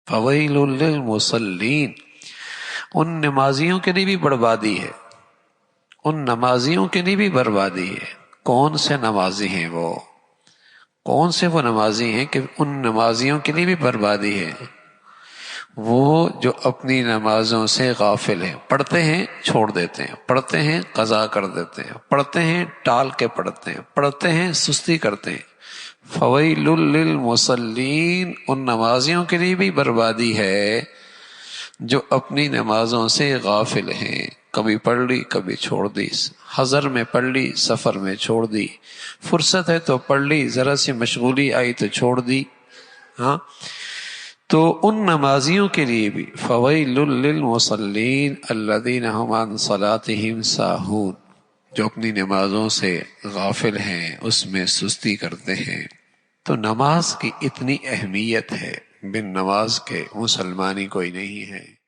Foil للمصلین، ان نمازیوں کے لیے بھی بربادی ہے، ان نمازیوں کے لیے بھی بربادی ہے۔ کون سے نمازی ہیں وہ؟ کون سے وہ نمازی ہیں کہ ان نمازیوں کے لیے بھی بربادی ہے؟ وہ جو اپنی نمازوں سے غافل ہیں، پڑھتے ہیں چھوڑ دیتے ہیں، پڑھتے ہیں قضا کر دیتے ہیں، پڑھتے ہیں ٹال کے پڑھتے ہیں، پڑھتے ہیں سستی کرتے ہیں۔ فویل للمصلین، ان نمازیوں کے لیے بھی بربادی ہے جو اپنی نمازوں سے غافل ہیں، کبھی پڑھ لی کبھی چھوڑ دی، حضر میں پڑھ لی سفر میں چھوڑ دی، فرصت ہے تو پڑھ لی، ذرا سی مشغولی آئی تو چھوڑ دی۔ ہاں، تو ان نمازیوں کے لیے بھی فویل للمصلین الذین هم عن صلاتهم ساہون، جو اپنی نمازوں سے غافل ہیں، اس میں سستی کرتے ہیں۔ تو نماز کی اتنی اہمیت ہے، بن نماز کے مسلمانی کوئی نہیں ہے۔